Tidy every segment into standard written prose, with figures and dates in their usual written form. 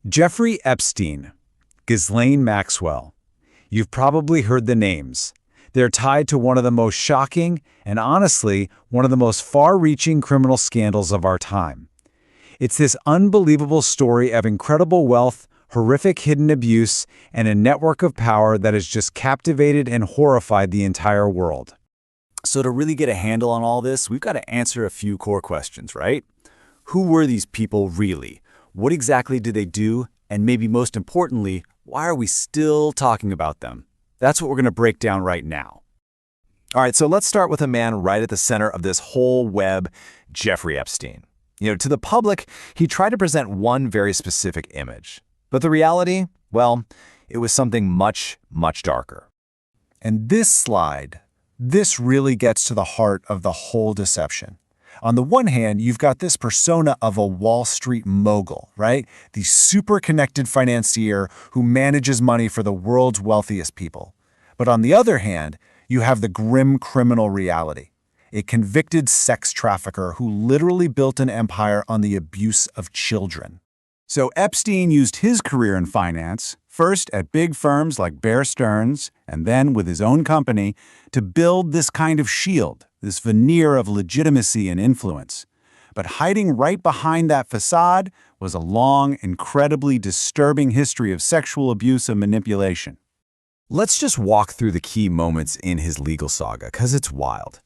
Jeffrey Epstein, Ghislaine Maxwell. You've probably heard the names. They're tied to one of the most shocking and honestly, one of the most far-reaching criminal scandals of our time. It's this unbelievable story of incredible wealth, horrific hidden abuse, and a network of power that has just captivated and horrified the entire world. So to really get a handle on all this, we've got to answer a few core questions, right? Who were these people really? What exactly did they do? And maybe most importantly, why are we still talking about them? That's what we're going to break down right now. All right, so let's start with a man right at the center of this whole web, Jeffrey Epstein. To the public, he tried to present one very specific image. But the reality, well, it was something much, much darker. And this slide, this really gets to the heart of the whole deception. On the one hand, you've got this persona of a Wall Street mogul, right? The super connected financier who manages money for the world's wealthiest people. But on the other hand, you have the grim criminal reality. A convicted sex trafficker who literally built an empire on the abuse of children. So Epstein used his career in finance, first at big firms like Bear Stearns, and then with his own company, to build this kind of shield, this veneer of legitimacy and influence. But hiding right behind that facade was a long, incredibly disturbing history of sexual abuse and manipulation. Let's just walk through the key moments in his legal saga, because it's wild.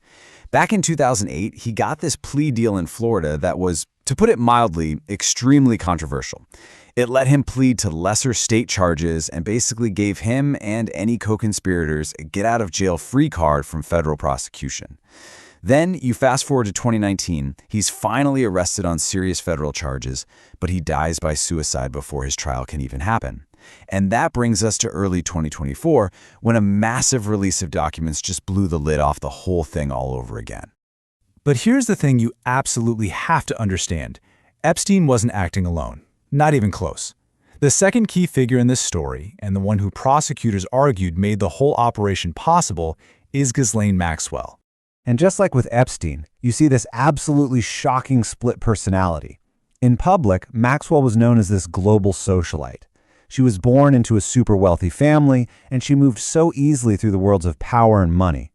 Back in 2008, he got this plea deal in Florida that was, to put it mildly, extremely controversial. It let him plead to lesser state charges and basically gave him and any co-conspirators a get-out-of-jail-free card from federal prosecution. Then you fast forward to 2019, he's finally arrested on serious federal charges, but he dies by suicide before his trial can even happen. And that brings us to early 2024, when a massive release of documents just blew the lid off the whole thing all over again. But here's the thing you absolutely have to understand. Epstein wasn't acting alone. Not even close. The second key figure in this story, and the one who prosecutors argued made the whole operation possible, is Ghislaine Maxwell. And just like with Epstein, you see this absolutely shocking split personality. In public, Maxwell was known as this global socialite. She was born into a super wealthy family, and she moved so easily through the worlds of power and money.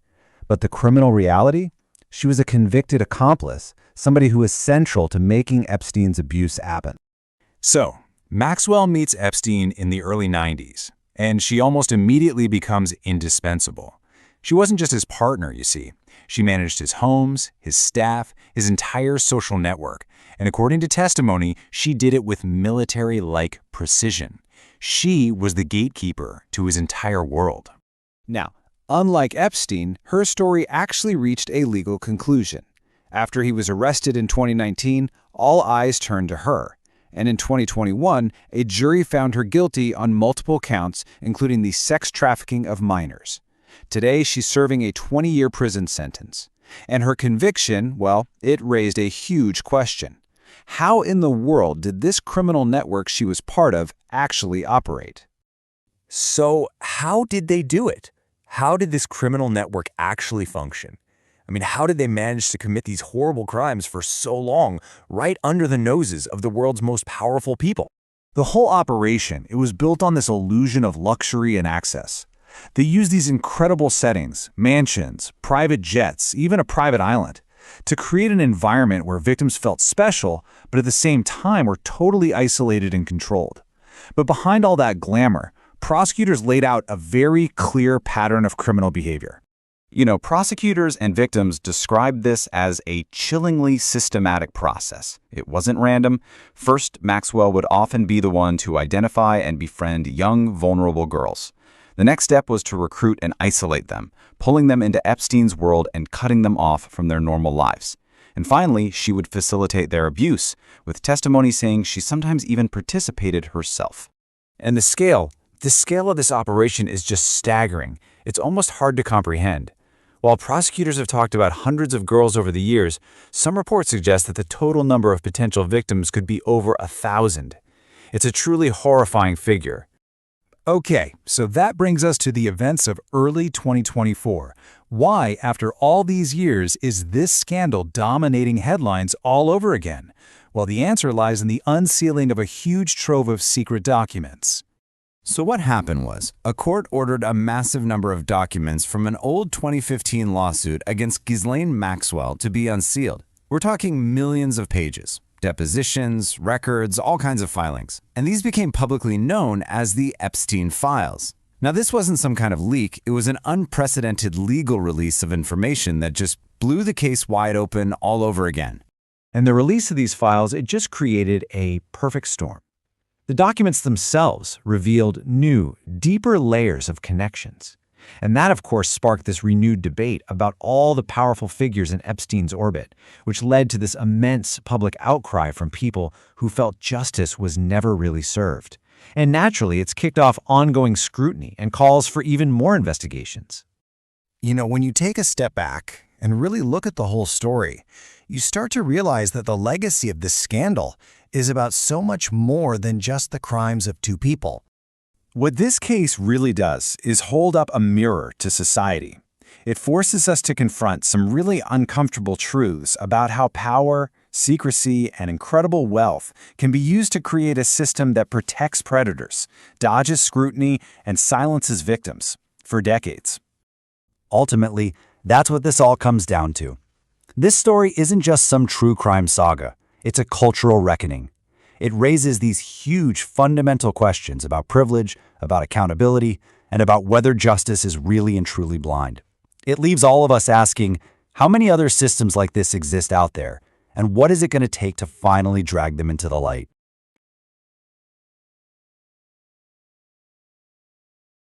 But the criminal reality? She was a convicted accomplice, somebody who was central to making Epstein's abuse happen. So, Maxwell meets Epstein in the early 90s, and she almost immediately becomes indispensable. She wasn't just his partner, you see. She managed his homes, his staff, his entire social network, and according to testimony, she did it with military-like precision. She was the gatekeeper to his entire world. Now, unlike Epstein, her story actually reached a legal conclusion. After he was arrested in 2019, all eyes turned to her. And in 2021, a jury found her guilty on multiple counts, including the sex trafficking of minors. Today, she's serving a 20-year prison sentence. And her conviction, well, it raised a huge question. How in the world did this criminal network she was part of actually operate? So how did they do it? How did this criminal network actually function? How did they manage to commit these horrible crimes for so long, right under the noses of the world's most powerful people? The whole operation, it was built on this illusion of luxury and access. They used these incredible settings, mansions, private jets, even a private island, to create an environment where victims felt special, but at the same time were totally isolated and controlled. But behind all that glamour, prosecutors laid out a very clear pattern of criminal behavior. Prosecutors and victims described this as a chillingly systematic process. It wasn't random. First, Maxwell would often be the one to identify and befriend young, vulnerable girls. The next step was to recruit and isolate them, pulling them into Epstein's world and cutting them off from their normal lives. And finally, she would facilitate their abuse, with testimony saying she sometimes even participated herself. And the scale of this operation is just staggering. It's almost hard to comprehend. While prosecutors have talked about hundreds of girls over the years, some reports suggest that the total number of potential victims could be over 1,000. It's a truly horrifying figure. Okay, so that brings us to the events of early 2024. Why, after all these years, is this scandal dominating headlines all over again? Well, the answer lies in the unsealing of a huge trove of secret documents. So what happened was, a court ordered a massive number of documents from an old 2015 lawsuit against Ghislaine Maxwell to be unsealed. We're talking millions of pages, depositions, records, all kinds of filings. And these became publicly known as the Epstein files. Now, this wasn't some kind of leak. It was an unprecedented legal release of information that just blew the case wide open all over again. And the release of these files, it just created a perfect storm. The documents themselves revealed new, deeper layers of connections. And that, of course, sparked this renewed debate about all the powerful figures in Epstein's orbit, which led to this immense public outcry from people who felt justice was never really served. And naturally, it's kicked off ongoing scrutiny and calls for even more investigations. You know, when you take a step back and really look at the whole story, you start to realize that the legacy of this scandal is about so much more than just the crimes of two people. What this case really does is hold up a mirror to society. It forces us to confront some really uncomfortable truths about how power, secrecy, and incredible wealth can be used to create a system that protects predators, dodges scrutiny, and silences victims for decades. Ultimately, that's what this all comes down to. This story isn't just some true crime saga. It's a cultural reckoning. It raises these huge fundamental questions about privilege, about accountability, and about whether justice is really and truly blind. It leaves all of us asking, how many other systems like this exist out there, and what is it going to take to finally drag them into the light?